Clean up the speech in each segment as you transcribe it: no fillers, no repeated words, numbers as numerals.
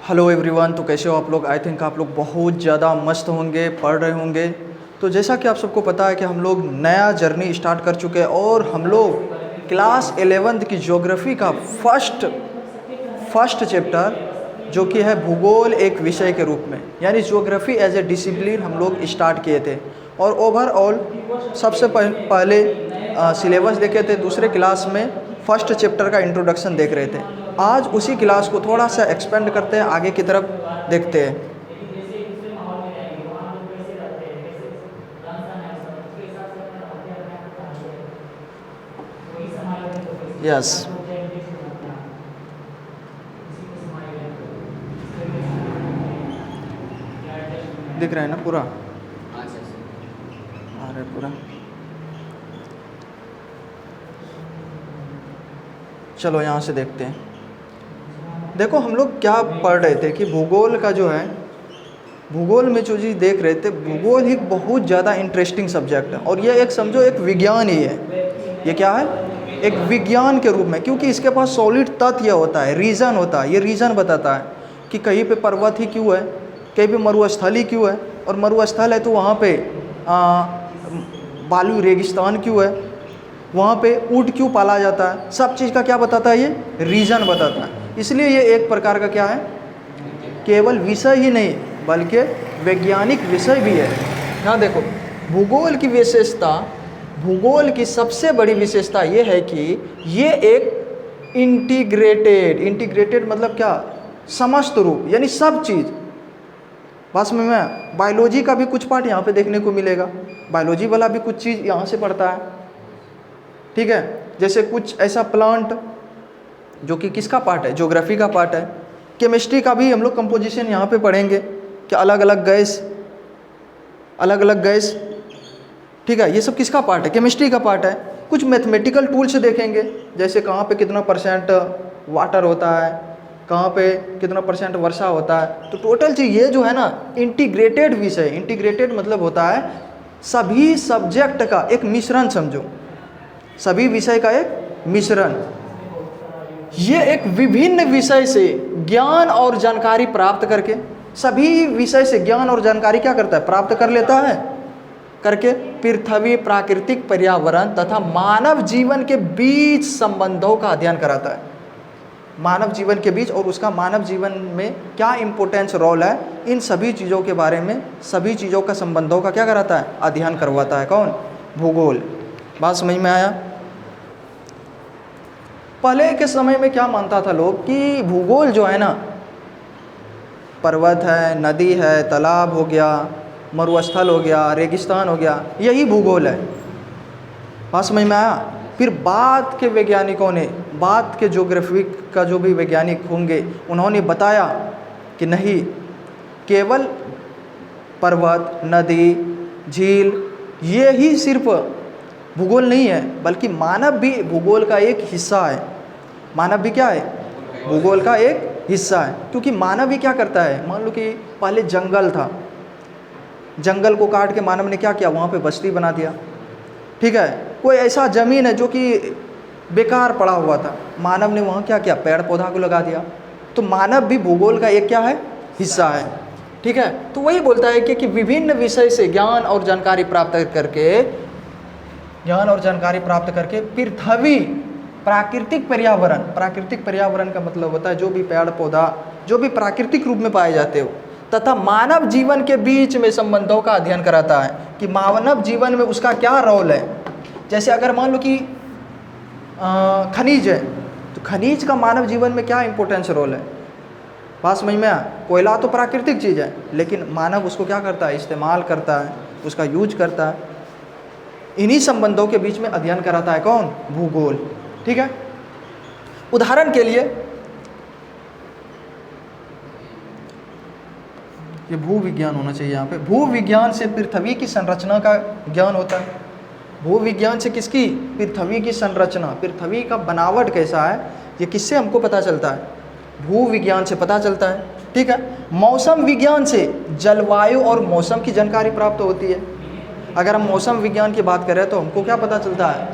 Hello everyone. तो कैसे हो आप लोग? आई थिंक आप लोग बहुत ज़्यादा मस्त होंगे, पढ़ रहे होंगे। तो जैसा कि आप सबको पता है कि हम लोग नया जर्नी स्टार्ट कर चुके हैं और हम लोग क्लास 11th की ज्योग्राफी का फर्स्ट चैप्टर जो कि है भूगोल एक विषय के रूप में, यानी ज्योग्राफी एज ए डिसिप्लिन हम लोग स्टार्ट किए थे। और ओवरऑल सबसे पहले सिलेबस देखे थे, दूसरे क्लास में फर्स्ट चैप्टर का इंट्रोडक्शन देख रहे थे। आज उसी क्लास को थोड़ा सा एक्सपेंड करते हैं, आगे की तरफ देखते हैं। यस, दिख रहा है ना पूरा? आ रहा है पूरा। चलो यहाँ से देखते हैं। देखो हम लोग क्या पढ़ रहे थे कि भूगोल का जो है, भूगोल में जो चीज़ देख रहे थे, भूगोल एक बहुत ज़्यादा इंटरेस्टिंग सब्जेक्ट है और ये एक समझो एक विज्ञान ही है। ये क्या है? एक विज्ञान के रूप में, क्योंकि इसके पास सॉलिड तथ्य होता है, रीज़न होता है। ये रीज़न बताता है कि कहीं पे पर्वत ही क्यों है, कहीं पे मरुस्थल ही क्यों है, और मरुस्थल है तो वहाँ पे बालू रेगिस्तान क्यों है, वहाँ पे ऊँट क्यों पाला जाता है। सब चीज़ का क्या बताता है? ये रीज़न बताता है। इसलिए ये एक प्रकार का क्या है, केवल विषय ही नहीं बल्कि वैज्ञानिक विषय भी है। यहाँ देखो, भूगोल की विशेषता, भूगोल की सबसे बड़ी विशेषता ये है कि ये एक इंटीग्रेटेड मतलब क्या, समस्त रूप, यानी सब चीज़। बस में बायोलॉजी का भी कुछ पार्ट यहाँ पे देखने को मिलेगा, बायोलॉजी वाला भी कुछ चीज़ यहाँ से पढ़ता है, ठीक है। जैसे कुछ ऐसा प्लांट जो कि किसका पार्ट है, ज्योग्राफी का पार्ट है। केमिस्ट्री का भी हम लोग कंपोजिशन यहाँ पे पढ़ेंगे कि अलग अलग गैस, ठीक है, ये सब किसका पार्ट है, केमिस्ट्री का पार्ट है। कुछ मैथमेटिकल टूल्स देखेंगे, जैसे कहाँ पे कितना परसेंट वाटर होता है, कहाँ पे कितना परसेंट वर्षा होता है। तो टोटल चीज़ ये जो है ना, इंटीग्रेटेड विषय, इंटीग्रेटेड मतलब होता है सभी सब्जेक्ट का एक मिश्रण, समझो सभी विषय का एक मिश्रण। ये एक विभिन्न विषय से ज्ञान और जानकारी प्राप्त करके, सभी विषय से ज्ञान और जानकारी क्या करता है, प्राप्त कर लेता है करके पृथ्वी, प्राकृतिक पर्यावरण तथा मानव जीवन के बीच संबंधों का अध्ययन कराता है। मानव जीवन के बीच और उसका मानव जीवन में क्या इम्पोर्टेंस रोल है, इन सभी चीज़ों के बारे में, सभी चीज़ों का संबंधों का क्या कराता है, अध्ययन करवाता है। कौन? भूगोल। बात समझ में आया? पहले के समय में क्या मानता था लोग कि भूगोल जो है ना, पर्वत है, नदी है, तालाब हो गया, मरुस्थल हो गया, रेगिस्तान हो गया, यही भूगोल है। बात समझ में आया? फिर बाद के वैज्ञानिकों ने, बाद के ज्योग्राफी का जो भी वैज्ञानिक होंगे, उन्होंने बताया कि नहीं, केवल पर्वत, नदी, झील ये ही सिर्फ भूगोल नहीं है, बल्कि मानव भी भूगोल का एक हिस्सा है। मानव भी क्या है? भूगोल का एक हिस्सा है। क्योंकि मानव भी क्या करता है, मान लो कि पहले जंगल था, जंगल को काट के मानव ने क्या किया, वहाँ पे बस्ती बना दिया, ठीक है। कोई ऐसा ज़मीन है जो कि बेकार पड़ा हुआ था, मानव ने वहाँ क्या किया, पेड़ पौधा को लगा दिया। तो मानव भी भूगोल का एक क्या है, हिस्सा है, ठीक है। तो वही बोलता है कि विभिन्न विषय से ज्ञान और जानकारी प्राप्त करके पृथ्वी, प्राकृतिक पर्यावरण का मतलब होता है जो भी पेड़ पौधा, जो भी प्राकृतिक रूप में पाए जाते हो, तथा मानव जीवन के बीच में संबंधों का अध्ययन कराता है कि मानव जीवन में उसका क्या रोल है। जैसे अगर मान लो कि खनिज है, तो खनिज का मानव जीवन में क्या इंपॉर्टेंस रोल है। बात समझ में आया? कोयला तो प्राकृतिक चीज़ है, लेकिन मानव उसको क्या करता है, इस्तेमाल करता है, उसका यूज करता है। इन्हीं संबंधों के बीच में अध्ययन कराता है कौन? भूगोल, ठीक है। उदाहरण के लिए ये भूविज्ञान होना चाहिए यहाँ पे। भूविज्ञान से पृथ्वी की संरचना का ज्ञान होता है। भूविज्ञान से किसकी? पृथ्वी की संरचना, पृथ्वी का बनावट कैसा है, ये किससे हमको पता चलता है? भूविज्ञान से पता चलता है, ठीक है। मौसम विज्ञान से जलवायु और मौसम की जानकारी प्राप्त होती है। अगर हम मौसम विज्ञान की बात करें तो हमको क्या पता चलता है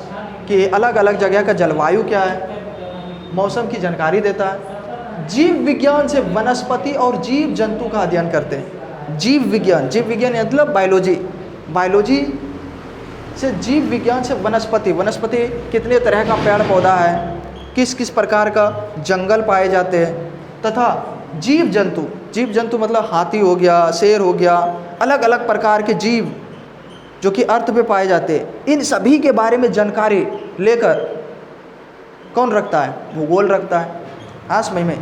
कि अलग अलग जगह का जलवायु क्या है, मौसम की जानकारी देता है। जीव विज्ञान से वनस्पति और जीव जंतु का अध्ययन करते हैं। जीव विज्ञान मतलब बायोलॉजी, बायोलॉजी से जीव विज्ञान से वनस्पति, वनस्पति कितने तरह का पेड़ पौधा है, किस किस प्रकार का जंगल पाए जाते हैं, तथा जीव जंतु मतलब हाथी हो गया, शेर हो गया, अलग अलग प्रकार के जीव जो कि अर्थ पे पाए जाते हैं, इन सभी के बारे में जानकारी लेकर कौन रखता है? भूगोल रखता है। हाँ समझ में?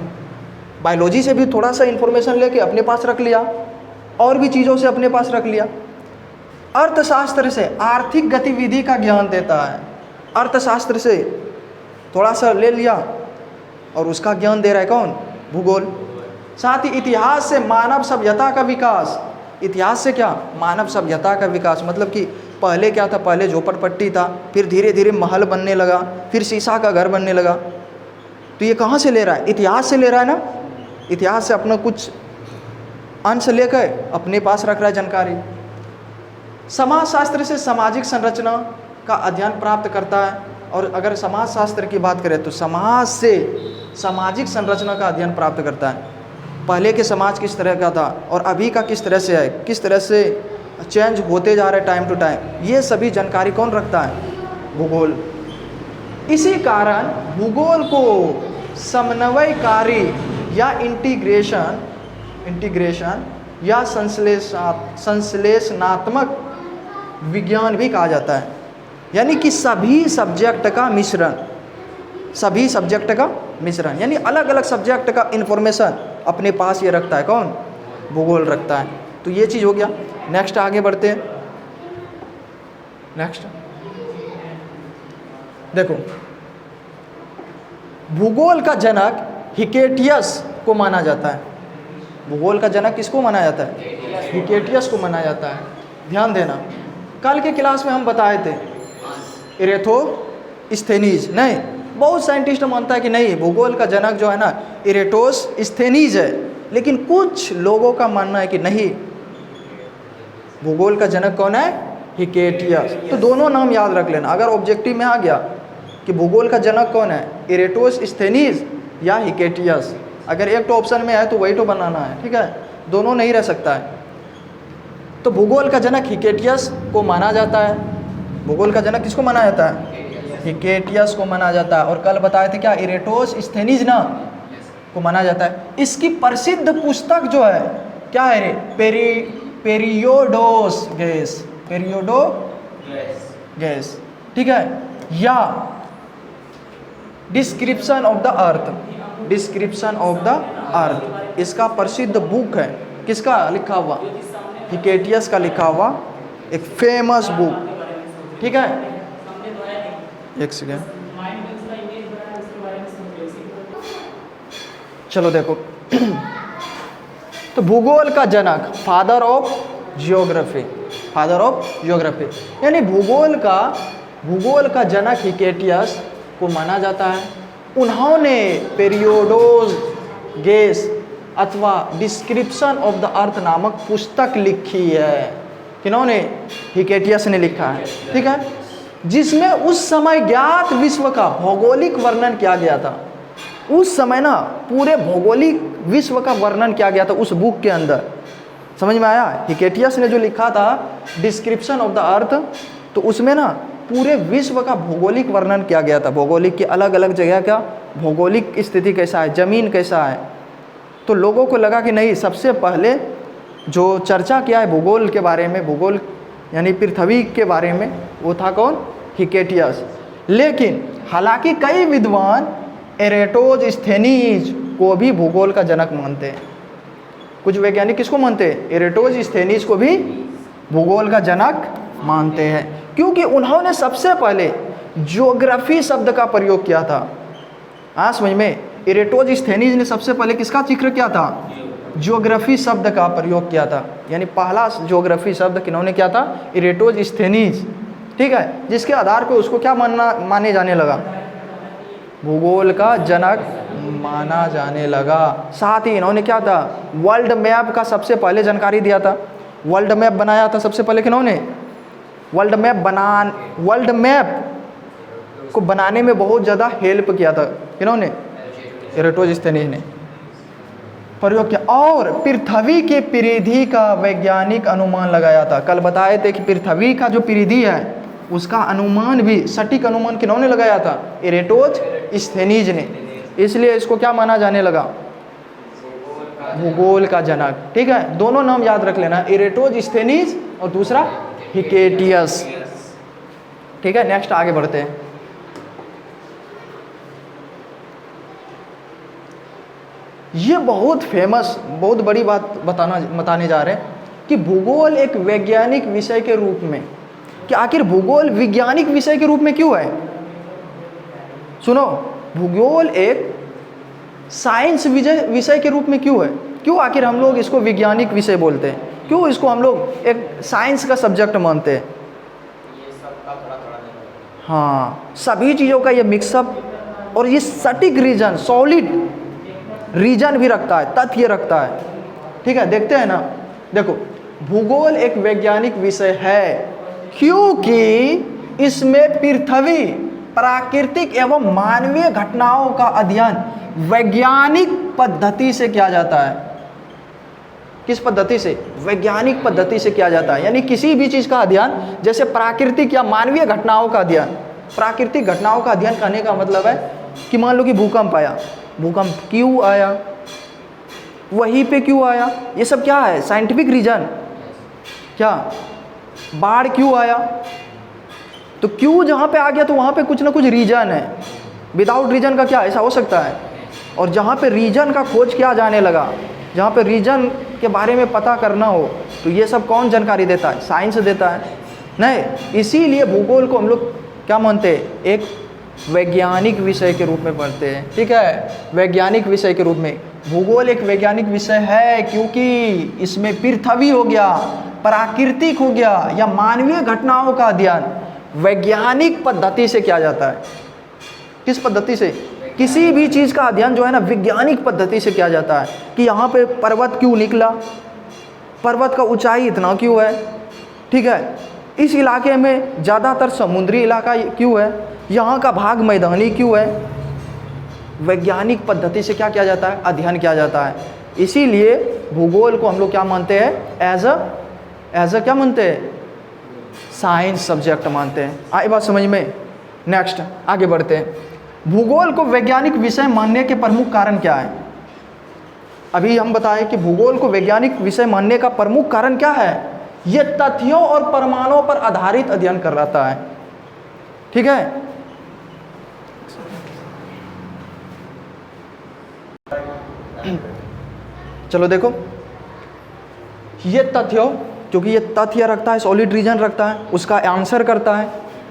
बायोलॉजी से भी थोड़ा सा इन्फॉर्मेशन लेके अपने पास रख लिया, और भी चीज़ों से अपने पास रख लिया। अर्थशास्त्र से आर्थिक गतिविधि का ज्ञान देता है, अर्थशास्त्र से थोड़ा सा ले लिया और उसका ज्ञान दे रहा है कौन? भूगोल। साथ ही इतिहास से मानव सभ्यता का विकास, इतिहास से क्या? मानव सभ्यता का विकास, मतलब कि पहले क्या था? पहले झोपड़पट्टी था, फिर धीरे धीरे महल बनने लगा, फिर शीशा का घर बनने लगा। तो ये कहाँ से ले रहा है? इतिहास से ले रहा है ना। इतिहास से अपना कुछ अंश लेकर अपने पास रख रहा है जानकारी। समाजशास्त्र से सामाजिक संरचना का अध्ययन प्राप्त करता है, और अगर समाजशास्त्र की बात करें तो समाज से सामाजिक संरचना का अध्ययन प्राप्त करता है। पहले के समाज किस तरह का था और अभी का किस तरह से है, किस तरह से चेंज होते जा रहे टाइम टू टाइम, ये सभी जानकारी कौन रखता है? भूगोल। इसी कारण भूगोल को समन्वयकारी या इंटीग्रेशन या संश्लेषणात्मक विज्ञान भी कहा जाता है। यानी कि सभी सब्जेक्ट का मिश्रण, यानी अलग अलग सब्जेक्ट का इन्फॉर्मेशन अपने पास ये रखता है कौन? भूगोल रखता है। तो ये चीज़ हो गया। नेक्स्ट आगे बढ़ते हैं। नेक्स्ट देखो, भूगोल का जनक हिकेटियस को माना जाता है। भूगोल का जनक किसको माना जाता है? हिकेटियस को माना जाता है। ध्यान देना, कल के क्लास में हम बताए थे इरेथोस्थेनीज, नहीं, बहुत साइंटिस्ट मानता है कि नहीं, भूगोल का जनक जो है ना इरेटोस्थेनीज है, लेकिन कुछ लोगों का मानना है कि नहीं, भूगोल का जनक कौन है? हिकेटियस। तो दोनों नाम याद रख लेना। अगर ऑब्जेक्टिव में आ गया कि भूगोल का जनक कौन है, इरेटोस्थेनीज या हिकेटियस, अगर एक तो ऑप्शन में है तो वही तो बनाना है, ठीक है, दोनों नहीं रह सकता है। तो भूगोल का जनक हिकेटियस को माना जाता है। भूगोल का जनक किसको माना जाता है? हिकेटियस को माना जाता है। और कल बताए थे क्या? इरेटोस्थेनीज ना को माना जाता है। इसकी प्रसिद्ध पुस्तक जो है क्या है रे? पेरियोडोगेस, ठीक है, या डिस्क्रिप्शन ऑफ द अर्थ, इसका प्रसिद्ध बुक है। किसका लिखा हुआ? हिकेटियस का लिखा हुआ एक फेमस बुक, ठीक है। एक सेकेंड, चलो देखो तो भूगोल का जनक, फादर ऑफ जियोग्राफी, यानी भूगोल का जनक हिकेटियस को माना जाता है। उन्होंने पेरियोडोगेस अथवा डिस्क्रिप्शन ऑफ द अर्थ नामक पुस्तक लिखी है। किन्होंने? हिकेटियस ने लिखा है, ठीक है, जिसमें उस समय ज्ञात विश्व का भौगोलिक वर्णन किया गया था। उस समय ना पूरे भौगोलिक विश्व का वर्णन किया गया था उस बुक के अंदर। समझ में आया? हिकेटियस ने जो लिखा था डिस्क्रिप्शन ऑफ द अर्थ, तो उसमें ना पूरे विश्व का भौगोलिक वर्णन किया गया था। भौगोलिक के अलग अलग जगह का भौगोलिक स्थिति कैसा है, ज़मीन कैसा है। तो लोगों को लगा कि नहीं, सबसे पहले जो चर्चा किया है भूगोल के बारे में, भूगोल यानी पृथ्वी के बारे में, वो था कौन? हिकेटियस। लेकिन हालांकि कई विद्वान इरेटोस्थेनीज को भी भूगोल का जनक मानते हैं। कुछ वैज्ञानिक किसको मानते हैं? इरेटोस्थेनीज को भी भूगोल का जनक मानते हैं, क्योंकि उन्होंने सबसे पहले ज्योग्राफी शब्द का प्रयोग किया था। हाँ समझ में? इरेटोस्थेनीज ने सबसे पहले किसका जिक्र किया था? ज्योग्राफी शब्द का प्रयोग किया था। यानी पहला ज्योग्राफी शब्द किन्होंने किया था? इरेटोस्थेनीज, ठीक है, जिसके आधार पर उसको क्या माने जाने लगा? भूगोल का जनक माना जाने लगा। साथ ही इन्होंने क्या था? वर्ल्ड मैप का सबसे पहले जानकारी दिया था। वर्ल्ड मैप बनाया था सबसे पहले किन्होंने? वर्ल्ड मैप को बनाने में बहुत ज़्यादा हेल्प किया था किन्होंने? इरेटोस्थेनीज ने। प्रयोग किया और पृथ्वी के परिधि का वैज्ञानिक अनुमान लगाया था। कल बताए थे कि पृथ्वी का जो परिधि है उसका अनुमान भी, सटीक अनुमान किन्होंने लगाया था? इरेटोस्थेनीज ने। इसलिए इसको क्या माना जाने लगा? भूगोल का जनक। ठीक है, दोनों नाम याद रख लेना, इरेटोस्थेनीज और दूसरा हिकेटियस। ठीक है, नेक्स्ट आगे बढ़ते हैं। ये बहुत फेमस, बहुत बड़ी बात बताने जा रहे हैं कि भूगोल एक वैज्ञानिक विषय के रूप में, कि आखिर भूगोल वैज्ञानिक विषय के रूप में क्यों है? सुनो, भूगोल एक साइंस विषय के रूप में क्यों है? क्यों आखिर हम लोग इसको वैज्ञानिक विषय बोलते हैं? क्यों इसको हम लोग एक साइंस का सब्जेक्ट मानते हैं? हाँ, सभी चीज़ों का ये मिक्सअप और ये सटीक रीजन, सॉलिड रीजन भी रखता है, तथ्य रखता है। ठीक है, देखते हैं ना। देखो, भूगोल एक वैज्ञानिक विषय है क्योंकि इसमें पृथ्वी, प्राकृतिक एवं मानवीय घटनाओं का अध्ययन वैज्ञानिक पद्धति से किया जाता है। किस पद्धति से? वैज्ञानिक पद्धति से किया जाता है। यानी किसी भी चीज़ का अध्ययन, जैसे प्राकृतिक या मानवीय घटनाओं का अध्ययन। प्राकृतिक घटनाओं का अध्ययन करने का मतलब है कि मान लो कि भूकंप आया, भूकंप क्यों आया, वहीं पे क्यों आया, ये सब क्या है? Scientific reason. क्या? बाढ़ क्यों आया, तो क्यों जहाँ पे आ गया तो वहाँ पे कुछ ना कुछ रीजन है। विदाउट रीजन का क्या ऐसा हो सकता है? और जहाँ पे रीजन का खोज किया जाने लगा, जहाँ पे रीजन के बारे में पता करना हो, तो ये सब कौन जानकारी देता है? साइंस देता है। नहीं, इसीलिए भूगोल को हम लोग क्या मानते हैं? एक वैज्ञानिक विषय के रूप में पढ़ते हैं। ठीक है, वैज्ञानिक विषय के रूप में भूगोल एक वैज्ञानिक विषय है क्योंकि इसमें पृथ्वी हो गया, प्राकृतिक हो गया या मानवीय घटनाओं का अध्ययन वैज्ञानिक पद्धति से किया जाता है। किस पद्धति से? किसी भी चीज़ का अध्ययन जो है ना, वैज्ञानिक पद्धति से किया जाता है कि यहाँ पे पर्वत क्यों निकला, पर्वत का ऊंचाई इतना क्यों है, ठीक है, इस इलाके में ज़्यादातर समुद्री इलाका क्यों है, यहाँ का भाग मैदानी क्यों है। वैज्ञानिक पद्धति से क्या किया जाता है? अध्ययन किया जाता है। इसीलिए भूगोल को हम लोग क्या मानते हैं? एज अ क्या मानते हैं? साइंस सब्जेक्ट मानते हैं। आई बात समझ में? नेक्स्ट आगे बढ़ते हैं। भूगोल को वैज्ञानिक विषय मानने के प्रमुख कारण क्या है? अभी हम बताएं कि भूगोल को वैज्ञानिक विषय मानने का प्रमुख कारण क्या है? ये तथ्यों और प्रमाणों पर आधारित अध्ययन कर रहा है। ठीक है, चलो देखो, ये तथ्यों, क्योंकि ये तथ्य रखता है, सॉलिड रीजन रखता है, उसका आंसर करता है।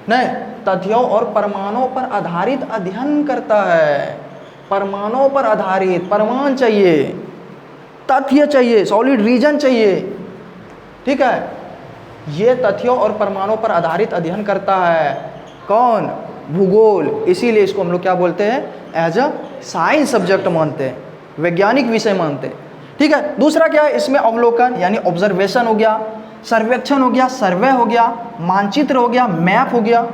नहीं, तथ्यों और प्रमाणों पर आधारित अध्ययन करता है। प्रमाणों पर आधारित, प्रमाण चाहिए, तथ्य चाहिए, सॉलिड रीजन चाहिए। ठीक है, ये तथ्यों और प्रमाणों पर आधारित अध्ययन करता है। कौन? भूगोल। इसीलिए इसको हम लोग क्या बोलते हैं? एज अ साइंस सब्जेक्ट मानते हैं, वैज्ञानिक विषय मानते हैं। ठीक है, दूसरा क्या है? इसमें अवलोकन यानी ऑब्जर्वेशन हो गया, सर्वेक्षण हो गया, सर्वे हो गया, मानचित्र हो गया, मैप हो गया।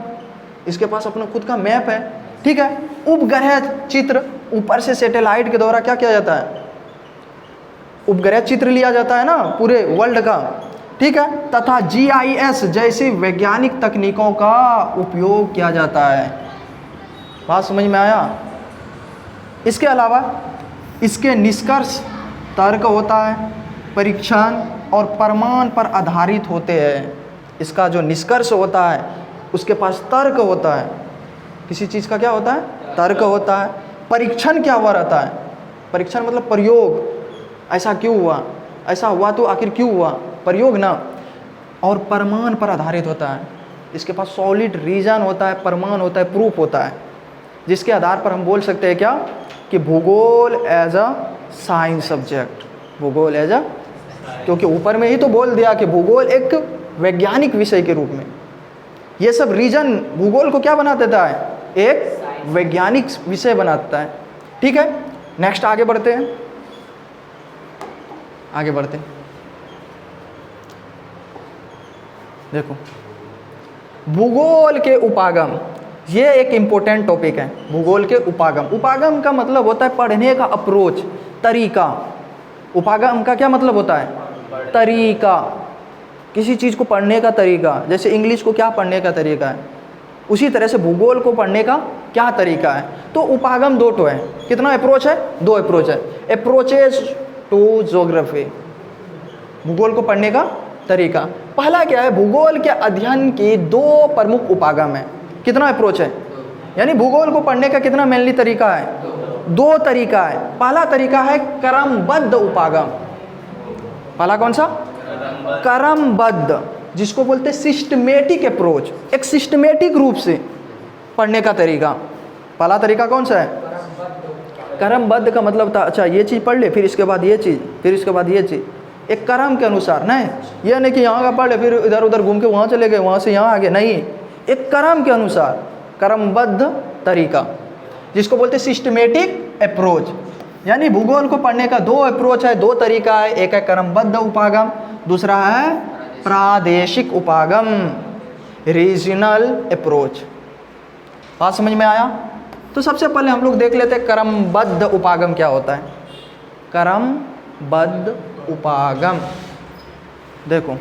इसके पास अपना खुद का मैप है। ठीक है, उपग्रह चित्र, ऊपर से सैटेलाइट के द्वारा क्या किया जाता है? उपग्रह चित्र लिया जाता है ना पूरे वर्ल्ड का। ठीक है, तथा GIS जैसी वैज्ञानिक तकनीकों का उपयोग किया जाता है। बात समझ में आया? इसके अलावा इसके निष्कर्ष तर्क होता है, परीक्षण और प्रमाण पर आधारित होते हैं। इसका जो निष्कर्ष होता है उसके पास तर्क होता है। किसी चीज़ का क्या होता है? तर्क होता है। परीक्षण क्या हुआ रहता है? परीक्षण मतलब प्रयोग, ऐसा क्यों हुआ, ऐसा हुआ तो आखिर क्यों हुआ, प्रयोग ना। और प्रमाण पर आधारित होता है। इसके पास सॉलिड रीजन होता है, प्रमाण होता है, प्रूफ होता है, जिसके आधार पर हम बोल सकते हैं क्या कि भूगोल एज अ साइंस सब्जेक्ट। भूगोल एज अ, क्योंकि ऊपर में ही तो बोल दिया कि भूगोल एक वैज्ञानिक विषय के रूप में। ये सब रीजन भूगोल को क्या बना देता है? एक वैज्ञानिक विषय बनाता है। ठीक है, नेक्स्ट आगे बढ़ते हैं। आगे बढ़ते हैं, देखो भूगोल के उपागम, ये एक इम्पोर्टेंट टॉपिक है। भूगोल के उपागम, उपागम का मतलब होता है पढ़ने का अप्रोच, तरीका। उपागम का क्या मतलब होता है? तरीका, किसी चीज़ को पढ़ने का तरीका। जैसे इंग्लिश को क्या पढ़ने का तरीका है, उसी तरह से भूगोल को पढ़ने का क्या तरीका है। तो उपागम दो तो है। कितना अप्रोच है? दो अप्रोच है। अप्रोचेस टू ज्योग्राफी, भूगोल को पढ़ने का तरीका। पहला क्या है? भूगोल के अध्ययन के दो प्रमुख उपागम है। कितना अप्रोच है? यानी भूगोल को पढ़ने का कितना मेनली तरीका है? दो तरीका है। पहला तरीका है क्रमबद्ध उपागम। पहला कौन सा? क्रमबद्ध, जिसको बोलते हैं सिस्टमेटिक अप्रोच, एक सिस्टमेटिक रूप से पढ़ने का तरीका। पहला तरीका कौन सा है? क्रमबद्ध का मतलब था अच्छा ये चीज़ पढ़ ले, फिर इसके बाद ये चीज़, फिर इसके बाद ये चीज़, एक क्रम के अनुसार। नहीं ये नहीं कि यहाँ का पढ़ ले फिर इधर उधर घूम के वहाँ चले गए, वहाँ से यहाँ आ गए, नहीं, एक क्रम के अनुसार, क्रमबद्ध तरीका, जिसको बोलते हैं सिस्टमेटिक अप्रोच। यानी भूगोल को पढ़ने का दो अप्रोच है, दो तरीका है। एक है क्रमबद्ध उपागम, दूसरा है प्रादेशिक उपागम, रीजनल अप्रोच। बात समझ में आया? तो सबसे पहले हम लोग देख लेते हैं क्रमबद्ध उपागम क्या होता है। क्रमबद्ध उपागम, देखो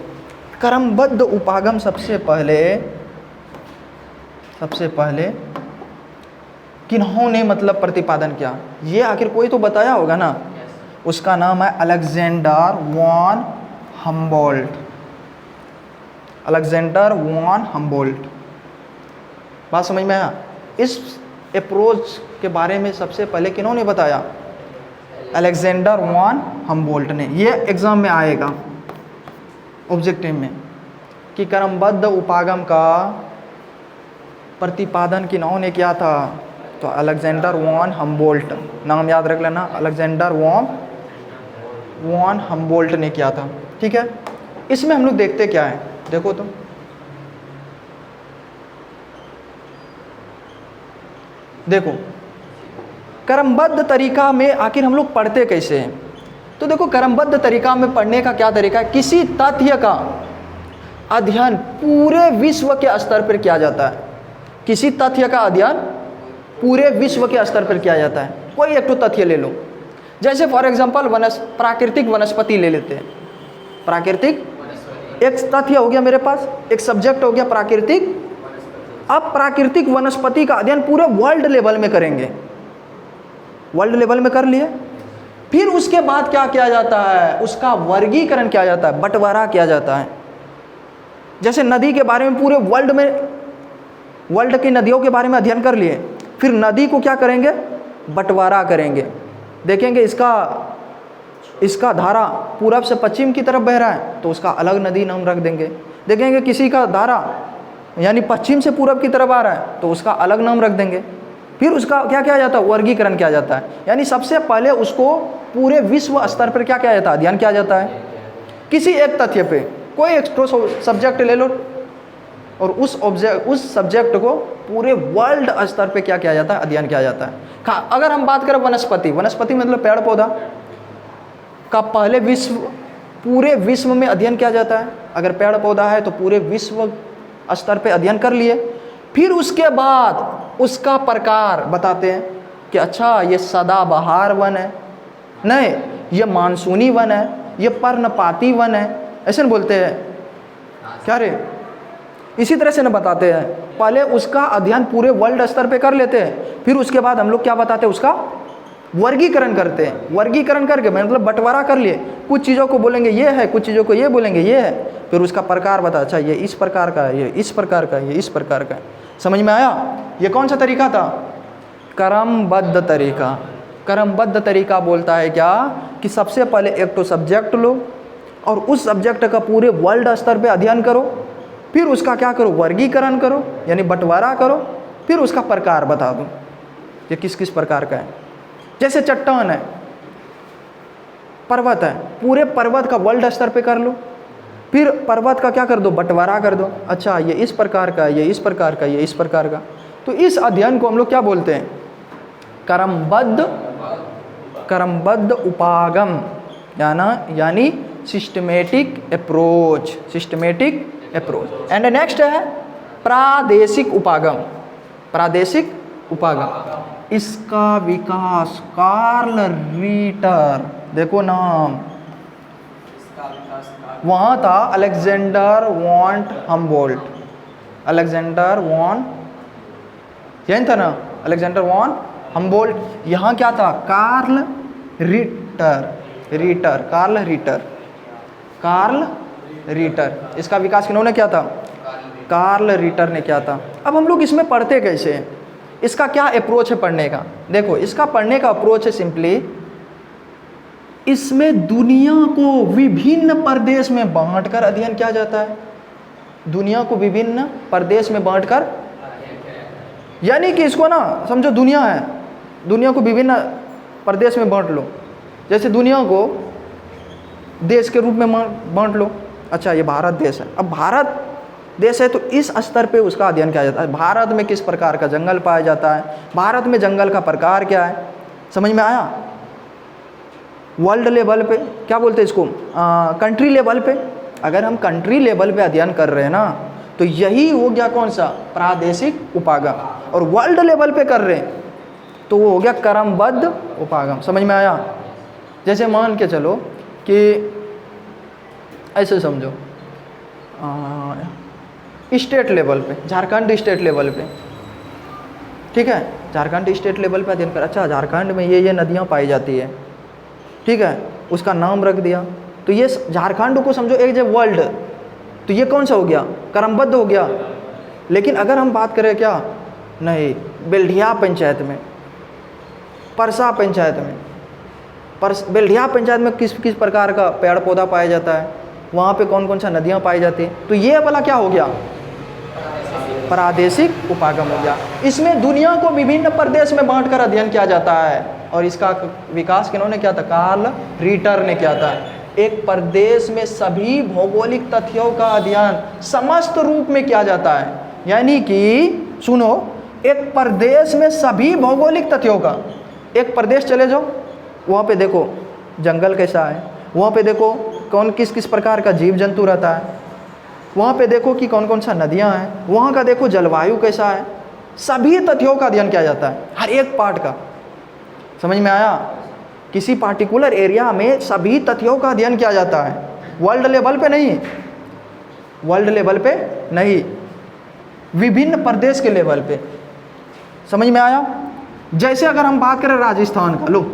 क्रमबद्ध उपागम सबसे पहले किन्होंने मतलब प्रतिपादन किया, ये आखिर कोई तो बताया होगा ना। उसका नाम है Alexander von Humboldt. Alexander von Humboldt. बात समझ में आया? इस अप्रोच के बारे में सबसे पहले किन्होंने बताया? अलेक्जेंडर वॉन हम्बोल्ट ने। ये एग्जाम में आएगा ऑब्जेक्टिव में कि क्रमबद्ध उपागम का प्रतिपादन किन्होंने किया था। तो अलेक्जेंडर वॉन हम्बोल्ट, नाम याद रख लेना, अलेक्जेंडर वॉन हम्बोल्ट ने किया था। ठीक है, इसमें हम लोग देखते क्या है, देखो तो देखो क्रमबद्ध तरीका में आखिर हम लोग पढ़ते कैसे हैं। तो देखो क्रमबद्ध तरीका में पढ़ने का क्या तरीका है? किसी तथ्य का अध्ययन पूरे विश्व के स्तर पर किया जाता है। किसी तथ्य का अध्ययन पूरे विश्व के स्तर पर किया जाता है। कोई एक तो तथ्य ले लो, जैसे फॉर एग्जांपल प्राकृतिक वनस्पति ले लेते हैं। प्राकृतिक एक तथ्य हो गया मेरे पास, एक सब्जेक्ट हो गया प्राकृतिक। अब प्राकृतिक वनस्पति का अध्ययन पूरे वर्ल्ड लेवल में करेंगे, वर्ल्ड लेवल में कर लिए। फिर उसके बाद क्या किया जाता है? उसका वर्गीकरण किया जाता है, बंटवारा किया जाता है। जैसे नदी के बारे में पूरे वर्ल्ड में, वर्ल्ड की नदियों के बारे में अध्ययन कर लिए, फिर नदी को क्या करेंगे? बंटवारा करेंगे। देखेंगे इसका धारा पूरब से पश्चिम की तरफ बह रहा है तो उसका अलग नदी नाम रख देंगे। देखेंगे किसी का धारा यानी पश्चिम से पूरब की तरफ आ रहा है तो उसका अलग नाम रख देंगे। फिर उसका क्या किया जाता है? वर्गीकरण किया जाता है। यानी सबसे पहले उसको पूरे विश्व स्तर पर क्या किया जाता है? अध्ययन किया जाता है। किसी एक तथ्य पे कोई एक सब्जेक्ट ले लो और उस सब्जेक्ट को पूरे वर्ल्ड स्तर पे क्या किया जाता है? अध्ययन किया जाता है। अगर हम बात करें वनस्पति मतलब पेड़ पौधा का पहले पूरे विश्व में अध्ययन किया जाता है। अगर पेड़ पौधा है तो पूरे विश्व स्तर पे अध्ययन कर लिए। फिर उसके बाद उसका प्रकार बताते हैं कि अच्छा ये सदाबहार वन है, नहीं ये मानसूनी वन है, ये पर्णपाती वन है, ऐसे न बोलते हैं क्या रे? इसी तरह से न बताते हैं। पहले उसका अध्ययन पूरे वर्ल्ड स्तर पे कर लेते हैं, फिर उसके बाद हम लोग क्या बताते हैं? उसका वर्गीकरण करते हैं। वर्गीकरण करके मतलब बंटवारा कर लिए, कुछ चीज़ों को बोलेंगे ये है, कुछ चीज़ों को ये बोलेंगे ये है, फिर उसका प्रकार बता, अच्छा ये इस प्रकार का है, ये इस प्रकार का है, ये इस प्रकार का है। समझ में आया? ये कौन सा तरीका था? क्रमबद्ध तरीका। क्रमबद्ध तरीका बोलता है क्या कि सबसे पहले एक तो सब्जेक्ट लो और उस सब्जेक्ट का पूरे वर्ल्ड स्तर पे अध्ययन करो, फिर उसका क्या करो? वर्गीकरण करो यानी बंटवारा करो, फिर उसका प्रकार बता दो ये किस किस प्रकार का है। जैसे चट्टान है, पर्वत है, पूरे पर्वत का वर्ल्ड स्तर पे कर लो, फिर पर्वत का क्या कर दो? बंटवारा कर दो। अच्छा ये इस प्रकार का, ये इस प्रकार का, ये इस प्रकार का। तो इस अध्ययन को हम लोग क्या बोलते हैं? क्रमबद्ध उपागम यानी systematic approach. Systematic approach. And next है प्रादेशिक उपागम। प्रादेशिक उपागम, इसका विकास कार्ल रिटर देखो नाम, वहाँ था Alexander von Humboldt, Alexander von, यही था ना, अलेक्जेंडर वॉन हम्बोल्ट। यहाँ क्या था, कार्ल रीटर, कार्ल रीटर। इसका विकास किन्होंने किया था, कार्ल रीटर ने किया था। अब हम लोग इसमें पढ़ते कैसे हैं, इसका क्या अप्रोच है पढ़ने का? देखो इसका पढ़ने का अप्रोच है सिंपली, इसमें दुनिया को विभिन्न प्रदेश में बांटकर अध्ययन किया जाता है। दुनिया को विभिन्न प्रदेश में बांटकर, यानी कि इसको ना समझो दुनिया है, दुनिया को विभिन्न प्रदेश में बांट लो। जैसे दुनिया को देश के रूप में बांट लो। अच्छा ये भारत देश है, अब भारत देश है तो इस स्तर पे उसका अध्ययन किया जाता है। भारत में किस प्रकार का जंगल पाया जाता है, भारत में जंगल का प्रकार क्या है, समझ में आया? वर्ल्ड लेवल पे क्या बोलते हैं इसको, कंट्री लेवल पे, अगर हम कंट्री लेवल पे अध्ययन कर रहे हैं ना तो यही हो गया कौन सा, प्रादेशिक उपागम। और वर्ल्ड लेवल पे कर रहे हैं तो वो हो गया क्रमबद्ध उपागम। समझ में आया? जैसे मान के चलो कि ऐसे समझो, स्टेट लेवल पे, झारखंड स्टेट लेवल पे, ठीक है, झारखंड स्टेट लेवल पे अध्ययन कर, अच्छा झारखंड में ये नदियाँ पाई जाती है, ठीक है, उसका नाम रख दिया। तो ये झारखंड को समझो एक जब वर्ल्ड, तो ये कौन सा हो गया, क्रमबद्ध हो गया। लेकिन अगर हम बात करें क्या, नहीं, बेल्ढिया पंचायत में, परसा पंचायत में, बेल्ढिया पंचायत में किस किस प्रकार का पेड़ पौधा पाया जाता है, वहाँ पे कौन कौन सा नदियाँ पाई जाती हैं, तो ये वाला क्या हो गया, प्रादेशिक उपागम हो गया। इसमें दुनिया को विभिन्न प्रदेश में बांटकर अध्ययन किया जाता है और इसका विकास किन्होंने किया था, कार्ल रीटर ने किया था। एक प्रदेश में सभी भौगोलिक तथ्यों का अध्ययन समस्त रूप में किया जाता है, यानी कि सुनो, एक प्रदेश में सभी भौगोलिक तथ्यों का, एक प्रदेश चले जाओ, वहाँ पे देखो जंगल कैसा है, वहाँ पे देखो कौन किस किस प्रकार का जीव जंतु रहता है, वहाँ पे देखो कि कौन कौन सा नदियाँ हैं, वहाँ का देखो जलवायु कैसा है, सभी तथ्यों का अध्ययन किया जाता है, हर एक पार्ट का। समझ में आया? किसी पार्टिकुलर एरिया में सभी तथ्यों का अध्ययन किया जाता है, वर्ल्ड लेवल पे नहीं, वर्ल्ड लेवल पे नहीं, विभिन्न प्रदेश के लेवल पे। समझ में आया? जैसे अगर हम बात करें राजस्थान का, लो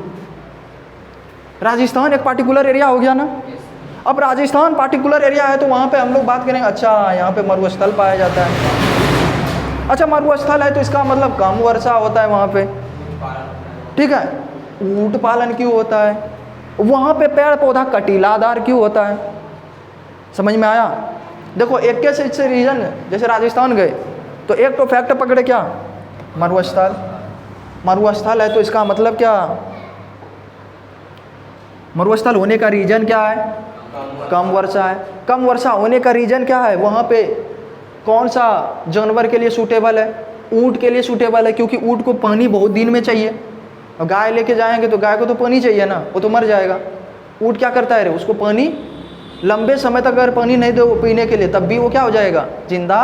राजस्थान एक पार्टिकुलर एरिया हो गया ना। अब राजस्थान पार्टिकुलर एरिया है तो वहाँ पे हम लोग बात करेंगे, अच्छा यहाँ पे मरुस्थल पाया जाता है, अच्छा मरुस्थल है तो इसका मतलब कम वर्षा होता है वहाँ पे, ठीक है, ऊँट पालन क्यों होता है, वहाँ पे पेड़ पौधा कटीलादार क्यों होता है। समझ में आया? देखो एक के रीजन, जैसे राजस्थान गए तो एक तो फैक्ट पकड़े क्या, मरुस्थल, मरुस्थल है तो इसका मतलब क्या, मरुस्थल होने का रीजन क्या है, कम वर्षा है। कम वर्षा होने का रीजन क्या है, वहाँ पे कौन सा जानवर के लिए सूटेबल है, ऊँट के लिए सूटेबल है, क्योंकि ऊँट को पानी बहुत दिन में चाहिए, और गाय लेके जाएंगे तो गाय को तो पानी चाहिए ना, वो तो मर जाएगा। ऊँट क्या करता है रे, उसको पानी लंबे समय तक अगर पानी नहीं दो पीने के लिए, तब भी वो क्या हो जाएगा, जिंदा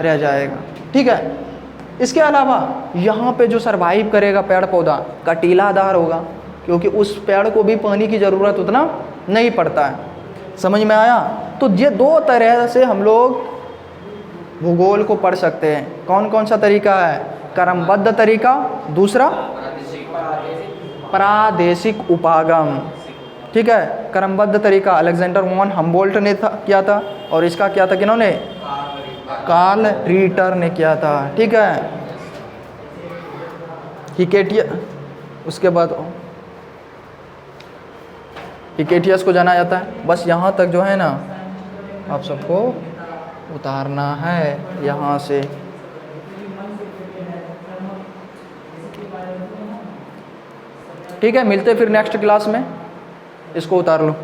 रह जाएगा, ठीक है। इसके अलावा यहाँ पे जो सरवाइव करेगा पेड़ पौधा कटीलादार होगा, क्योंकि उस पेड़ को भी पानी की ज़रूरत उतना नहीं पड़ता है। समझ में आया? तो ये दो तरह से हम लोग भूगोल को पढ़ सकते हैं। कौन कौन सा तरीका है, क्रमबद्ध तरीका, दूसरा प्रादेशिक उपागम, ठीक है। क्रमबद्ध तरीका अलेक्जेंडर वॉन हम्बोल्ट ने किया था, और इसका क्या था किन्होंने, कार्ल रीटर ने किया था, ठीक है। हिकेटिया, उसके बाद हिकेटियस को जाना जाता है। बस यहाँ तक जो है ना आप सबको उतारना है यहाँ से। ठीक है, मिलते फिर नेक्स्ट क्लास में, इसको उतार लो।